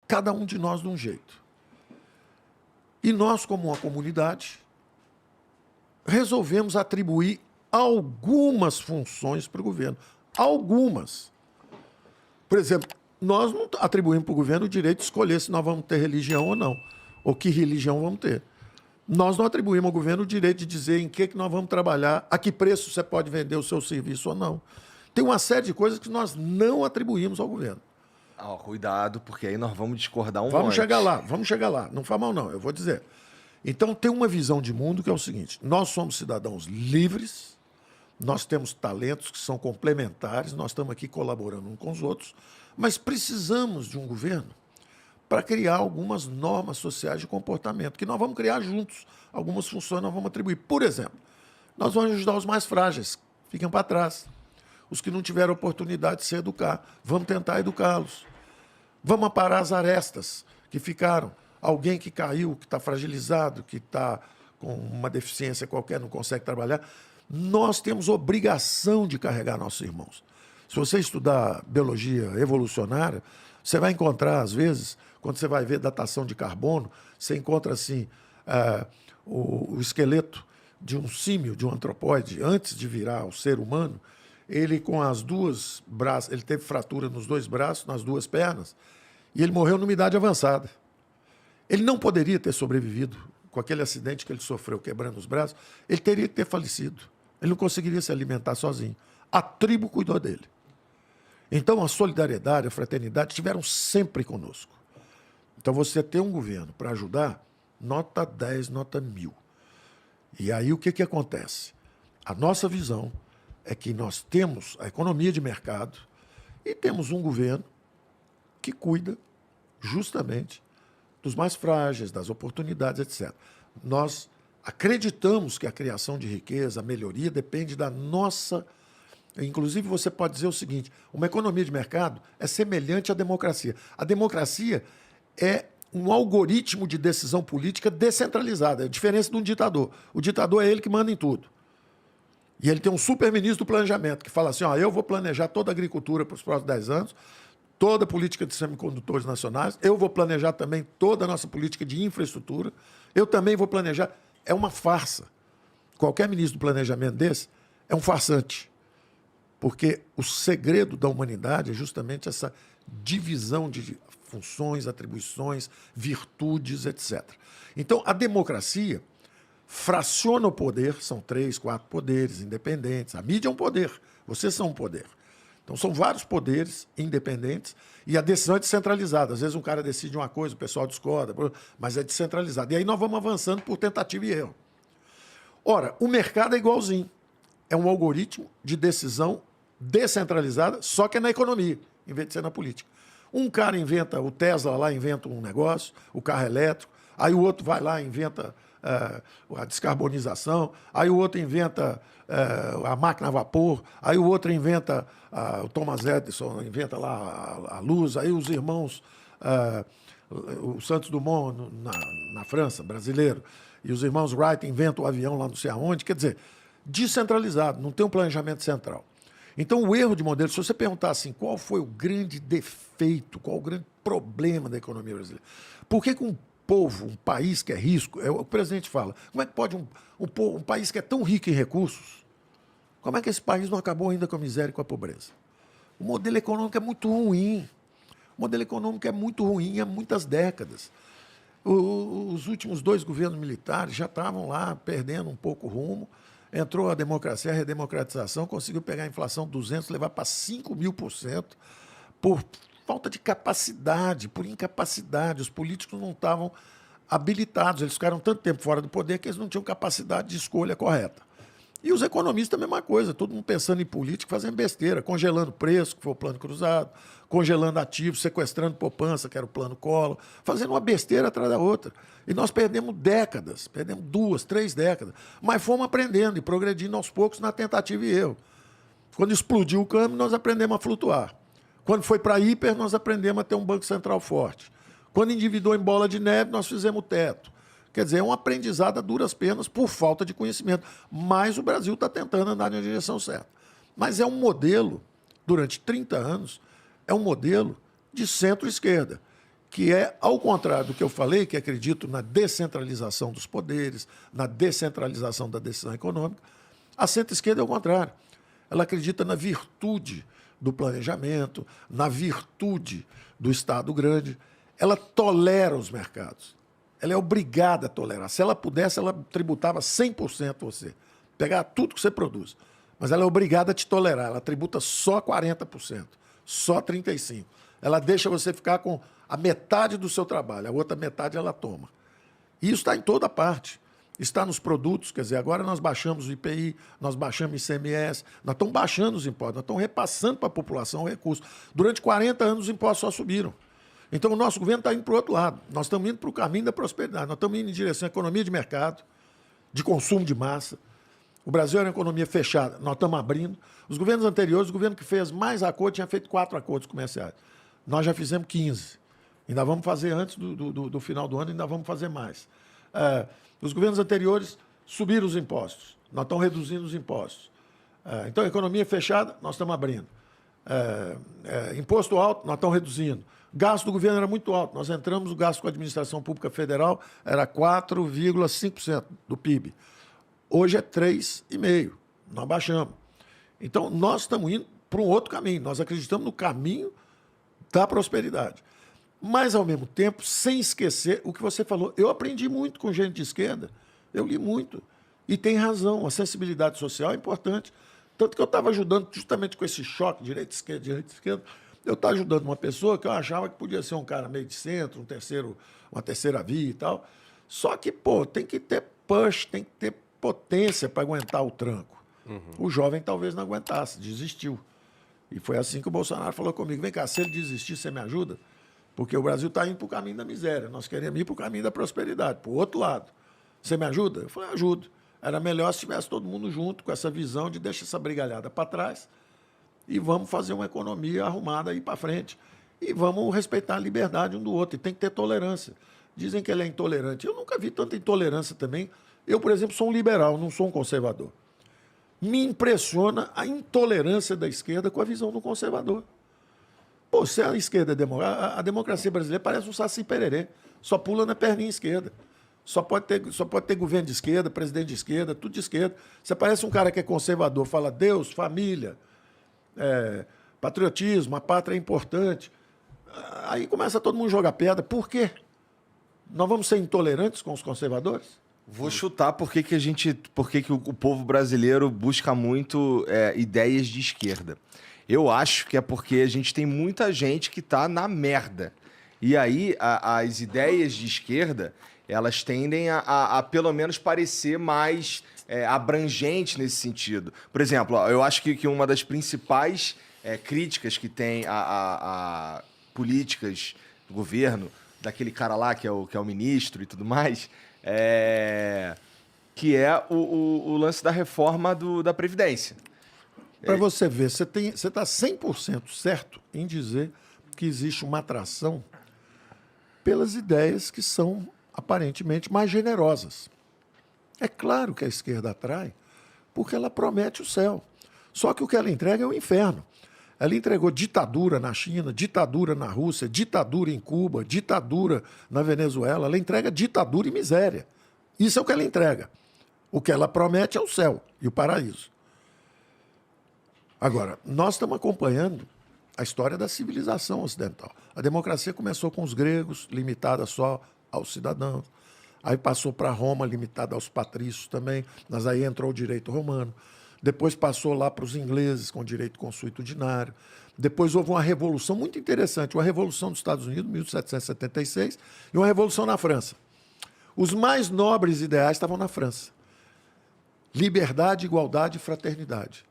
cada um de nós de um jeito. E nós, como uma comunidade, resolvemos atribuir algumas funções para o governo. Algumas. Por exemplo, nós não atribuímos para o governo o direito de escolher se nós vamos ter religião ou não, ou que religião vamos ter. Nós não atribuímos ao governo o direito de dizer em que nós vamos trabalhar, a que preço você pode vender o seu serviço ou não. Tem uma série de coisas que nós não atribuímos ao governo. Cuidado, porque aí nós vamos discordar um Vamos monte. vamos chegar lá. Não faz mal, não, eu vou dizer. Então, tem uma visão de mundo que é o seguinte: nós somos cidadãos livres, nós temos talentos que são complementares, nós estamos aqui colaborando uns com os outros, mas precisamos de um governo para criar algumas normas sociais de comportamento, que nós vamos criar juntos. Algumas funções nós vamos atribuir. Por exemplo, nós vamos ajudar os mais frágeis, fiquem para trás. Os que não tiveram oportunidade de se educar, vamos tentar educá-los. Vamos aparar as arestas que ficaram. Alguém que caiu, que está fragilizado, que está com uma deficiência qualquer, não consegue trabalhar. Nós temos obrigação de carregar nossos irmãos. Se você estudar biologia evolucionária, você vai encontrar, às vezes, quando você vai ver datação de carbono, você encontra assim o esqueleto de um símio, de um antropóide, antes de virar o ser humano, ele com as duas braços, ele teve fratura nos dois braços, nas duas pernas, e ele morreu numa idade avançada. Ele não poderia ter sobrevivido com aquele acidente que ele sofreu quebrando os braços, ele teria que ter falecido. Ele não conseguiria se alimentar sozinho. A tribo cuidou dele. Então, a solidariedade, a fraternidade estiveram sempre conosco. Então, você ter um governo para ajudar, nota 10, nota 1000. E aí, o que acontece? A nossa visão é que nós temos a economia de mercado e temos um governo que cuida justamente dos mais frágeis, das oportunidades, etc. Nós acreditamos que a criação de riqueza, a melhoria, depende da nossa... Inclusive, você pode dizer o seguinte: uma economia de mercado é semelhante à democracia. A democracia é um algoritmo de decisão política descentralizada. É a diferença de um ditador. O ditador é ele que manda em tudo. E ele tem um super-ministro do planejamento que fala assim: eu vou planejar toda a agricultura para os próximos 10 anos, toda a política de semicondutores nacionais, eu vou planejar também toda a nossa política de infraestrutura, eu também vou planejar. É uma farsa. Qualquer ministro do planejamento desse é um farsante. Porque o segredo da humanidade é justamente essa divisão de funções, atribuições, virtudes, etc. Então, a democracia fraciona o poder, são 3, 4 poderes independentes. A mídia é um poder, vocês são um poder. Então, são vários poderes independentes e a decisão é descentralizada. Às vezes um cara decide uma coisa, o pessoal discorda, mas é descentralizado. E aí nós vamos avançando por tentativa e erro. Ora, o mercado é igualzinho. É um algoritmo de decisão descentralizada, só que é na economia, em vez de ser na política. Um cara inventa, o Tesla lá inventa um negócio, o carro elétrico, aí o outro vai lá e inventa a descarbonização, aí o outro inventa a máquina a vapor, aí o outro inventa, o Thomas Edison inventa lá a luz, aí os irmãos, o Santos Dumont na França, brasileiro, e os irmãos Wright inventam o avião lá não sei aonde, quer dizer, descentralizado, não tem um planejamento central. Então, o erro de modelo, se você perguntar assim, qual foi o grande defeito, qual o grande problema da economia brasileira? Por que um povo, um país que é rico, o presidente fala, como é que pode um país que é tão rico em recursos, como é que esse país não acabou ainda com a miséria e com a pobreza? O modelo econômico é muito ruim. O modelo econômico é muito ruim há muitas décadas. Os últimos 2 governos militares já estavam lá perdendo um pouco o rumo. Entrou a democracia, a redemocratização, conseguiu pegar a inflação 200, levar para 5.000% por falta de capacidade, por incapacidade. Os políticos não estavam habilitados, eles ficaram tanto tempo fora do poder que eles não tinham capacidade de escolha correta. E os economistas a mesma coisa, todo mundo pensando em política, fazendo besteira, congelando preço, que foi o plano cruzado, congelando ativos, sequestrando poupança, que era o plano Collor, fazendo uma besteira atrás da outra. E nós perdemos décadas, perdemos 2, 3 décadas, mas fomos aprendendo e progredindo aos poucos na tentativa e erro. Quando explodiu o câmbio, nós aprendemos a flutuar. Quando foi para hiper, nós aprendemos a ter um banco central forte. Quando endividou em bola de neve, nós fizemos o teto. Quer dizer, é um aprendizado a duras penas por falta de conhecimento. Mas o Brasil está tentando andar na direção certa. Mas é um modelo, durante 30 anos, é um modelo de centro-esquerda. que é, ao contrário do que eu falei, que acredito na descentralização dos poderes, na descentralização da decisão econômica, a centro-esquerda é o contrário. Ela acredita na virtude do planejamento, na virtude do Estado grande. Ela tolera os mercados. Ela é obrigada a tolerar. Se ela pudesse, ela tributava 100% você. Pegar tudo que você produz. Mas ela é obrigada a te tolerar. Ela tributa só 40%, só 35%. Ela deixa você ficar com a metade do seu trabalho, a outra metade ela toma. E isso está em toda parte. Está nos produtos, quer dizer, agora nós baixamos o IPI, nós baixamos o ICMS, nós estamos baixando os impostos, nós estamos repassando para a população o recurso. Durante 40 anos os impostos só subiram. Então o nosso governo está indo para o outro lado. Nós estamos indo para o caminho da prosperidade, nós estamos indo em direção à economia de mercado, de consumo de massa. O Brasil era uma economia fechada, nós estamos abrindo. Os governos anteriores, o governo que fez mais acordos, tinha feito 4 acordos comerciais. Nós já fizemos 15. Ainda vamos fazer antes do final do ano, ainda vamos fazer mais. Os governos anteriores subiram os impostos. Nós estamos reduzindo os impostos. Então, economia fechada, nós estamos abrindo. Imposto alto, nós estamos reduzindo. Gasto do governo era muito alto. Nós entramos, o gasto com a administração pública federal era 4,5% do PIB. Hoje é 3,5%. Nós baixamos. Então, nós estamos indo para um outro caminho. Nós acreditamos no caminho da prosperidade. Mas, ao mesmo tempo, sem esquecer o que você falou. Eu aprendi muito com gente de esquerda. Eu li muito. E tem razão. A sensibilidade social é importante. Tanto que eu estava ajudando, justamente com esse choque, direita-esquerda, eu estava ajudando uma pessoa que eu achava que podia ser um cara meio de centro, uma terceira via e tal. Só que, tem que ter push, tem que ter potência para aguentar o tranco. O jovem talvez não aguentasse, desistiu. E foi assim que o Bolsonaro falou comigo: vem cá, se ele desistir, você me ajuda? Porque o Brasil está indo para o caminho da miséria. Nós queremos ir para o caminho da prosperidade, para o outro lado. Você me ajuda? Eu falei: ajudo. Era melhor se tivesse todo mundo junto, com essa visão de deixar essa brigalhada para trás e vamos fazer uma economia arrumada aí para frente. E vamos respeitar a liberdade um do outro. E tem que ter tolerância. Dizem que ele é intolerante. Eu nunca vi tanta intolerância também. Eu, por exemplo, sou um liberal, não sou um conservador. Me impressiona a intolerância da esquerda com a visão do conservador. Se a esquerda a democracia brasileira parece um saci-pererê. Só pula na perninha esquerda. Só pode ter governo de esquerda, presidente de esquerda, tudo de esquerda. Você parece um cara que é conservador, fala Deus, família, patriotismo, a pátria é importante. Aí começa todo mundo a jogar pedra. Por quê? Nós vamos ser intolerantes com os conservadores? Vou chutar por que o povo brasileiro busca muito ideias de esquerda. Eu acho que é porque a gente tem muita gente que tá na merda. E aí as ideias de esquerda, elas tendem a pelo menos parecer mais abrangente nesse sentido. Por exemplo, eu acho que uma das principais críticas que tem a políticas do governo, daquele cara lá que é o ministro e tudo mais, que é o lance da reforma da Previdência. Para você ver, você está 100% certo em dizer que existe uma atração pelas ideias que são aparentemente mais generosas. É claro que a esquerda atrai, porque ela promete o céu. Só que o que ela entrega é o inferno. Ela entregou ditadura na China, ditadura na Rússia, ditadura em Cuba, ditadura na Venezuela. Ela entrega ditadura e miséria. Isso é o que ela entrega. O que ela promete é o céu e o paraíso. Agora, nós estamos acompanhando a história da civilização ocidental. A democracia começou com os gregos, limitada só aos cidadãos. Aí passou para Roma, limitada aos patrícios também. Mas aí entrou o direito romano. Depois passou lá para os ingleses, com direito consuetudinário. Depois houve uma revolução muito interessante, uma revolução dos Estados Unidos, 1776, e uma revolução na França. Os mais nobres ideais estavam na França. Liberdade, igualdade e fraternidade.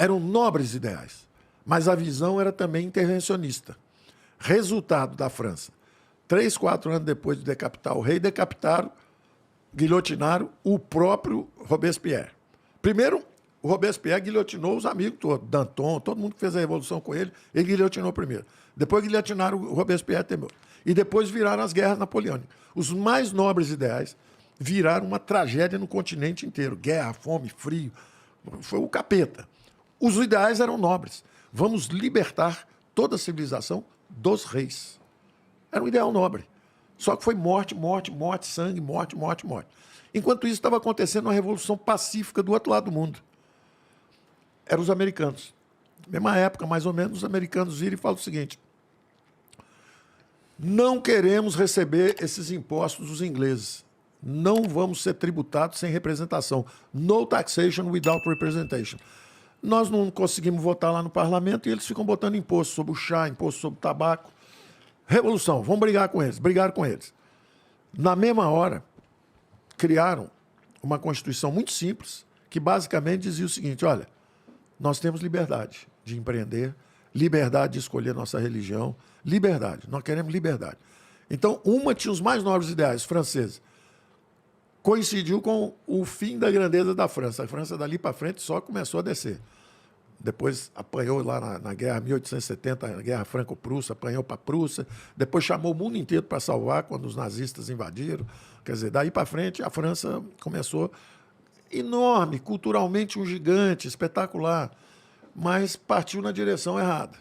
Eram nobres ideais, mas a visão era também intervencionista. Resultado da França. 3, 4 anos depois de decapitar o rei, decapitaram, guilhotinaram o próprio Robespierre. Primeiro, o Robespierre guilhotinou os amigos todos, Danton, todo mundo que fez a revolução com ele guilhotinou primeiro. Depois guilhotinaram o Robespierre também. E depois viraram as guerras napoleônicas. Os mais nobres ideais viraram uma tragédia no continente inteiro. Guerra, fome, frio. Foi o capeta. Os ideais eram nobres. Vamos libertar toda a civilização dos reis. Era um ideal nobre. Só que foi morte, morte, morte, sangue, morte, morte, morte. Enquanto isso, estava acontecendo uma revolução pacífica do outro lado do mundo. Eram os americanos. Mesma época, mais ou menos, os americanos viram e falam o seguinte: não queremos receber esses impostos dos ingleses. Não vamos ser tributados sem representação. No taxation without representation. Nós não conseguimos votar lá no parlamento e eles ficam botando imposto sobre o chá, imposto sobre o tabaco. Revolução, vamos brigar com eles. Brigaram com eles. Na mesma hora, criaram uma Constituição muito simples, que basicamente dizia o seguinte: olha, nós temos liberdade de empreender, liberdade de escolher nossa religião, liberdade, nós queremos liberdade. Então, uma tinha os mais nobres ideais, franceses. Coincidiu com o fim da grandeza da França. A França, dali para frente, só começou a descer. Depois apanhou lá na guerra 1870, na guerra franco-prussa, apanhou para a Prússia. Depois chamou o mundo inteiro para salvar quando os nazistas invadiram. Quer dizer, daí para frente, a França começou enorme, culturalmente um gigante, espetacular, mas partiu na direção errada.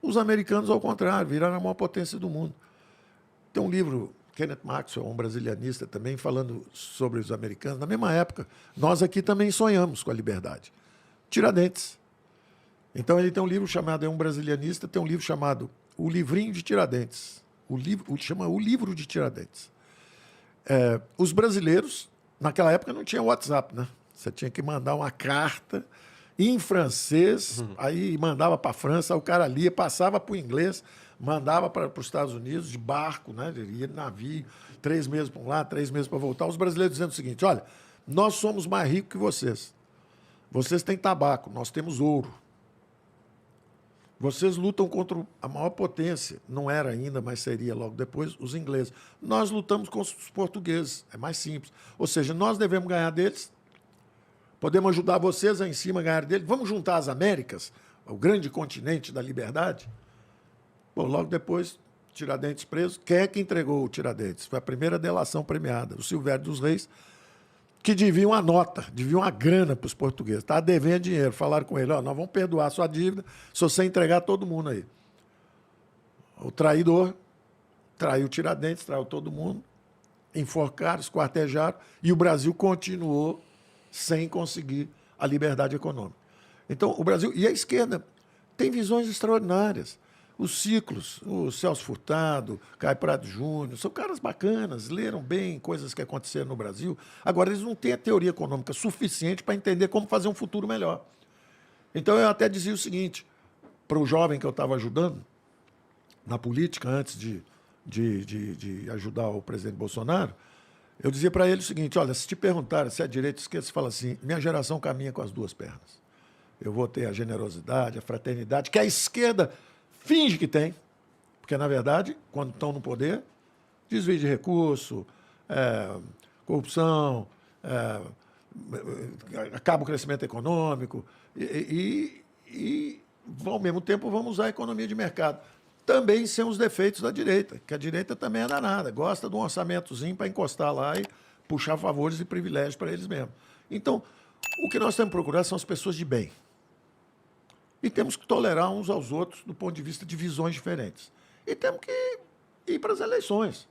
Os americanos, ao contrário, viraram a maior potência do mundo. Tem um livro, Kenneth Maxwell, um brasilianista também, falando sobre os americanos. Na mesma época, nós aqui também sonhamos com a liberdade. Tiradentes. Então, ele tem um livro chamado, é um brasilianista, tem um livro chamado O Livrinho de Tiradentes. Chama O Livro de Tiradentes. Os brasileiros, naquela época, não tinha WhatsApp, né? Você tinha que mandar uma carta em francês, aí mandava para a França, o cara lia, passava para o inglês, mandava para os Estados Unidos de barco, né? Ele ia de navio, 3 meses para um lado, 3 meses para voltar. Os brasileiros dizendo o seguinte: olha, nós somos mais ricos que vocês. Vocês têm tabaco, nós temos ouro. Vocês lutam contra a maior potência, não era ainda, mas seria logo depois, os ingleses. Nós lutamos contra os portugueses, é mais simples. Ou seja, nós devemos ganhar deles, podemos ajudar vocês a em cima a ganhar deles. Vamos juntar as Américas, o grande continente da liberdade. Bom, logo depois, Tiradentes preso. Quem é que entregou o Tiradentes? Foi a primeira delação premiada, o Silvério dos Reis, que devia uma nota, devia uma grana para os portugueses. Estava devendo dinheiro. Falaram com ele: ó, nós vamos perdoar a sua dívida se você entregar todo mundo aí. O traidor traiu Tiradentes, traiu todo mundo, enforcaram, esquartejaram, e o Brasil continuou sem conseguir a liberdade econômica. Então, o Brasil... E a esquerda tem visões extraordinárias. Os Ciclos, o Celso Furtado, Caio Prado Júnior, são caras bacanas, leram bem coisas que aconteceram no Brasil. Agora, eles não têm a teoria econômica suficiente para entender como fazer um futuro melhor. Então, eu até dizia o seguinte, para o jovem que eu estava ajudando na política, antes de ajudar o presidente Bolsonaro, eu dizia para ele o seguinte: olha, se te perguntarem se é direita ou esquerda, você fala assim: minha geração caminha com as duas pernas. Eu vou ter a generosidade, a fraternidade, que a esquerda finge que tem, porque, na verdade, quando estão no poder, desvio de recurso, corrupção, acaba o crescimento econômico e, ao mesmo tempo, vamos usar a economia de mercado. Também são os defeitos da direita, que a direita também é danada, gosta de um orçamentozinho para encostar lá e puxar favores e privilégios para eles mesmos. Então, o que nós temos que procurar são as pessoas de bem. E temos que tolerar uns aos outros do ponto de vista de visões diferentes. E temos que ir para as eleições.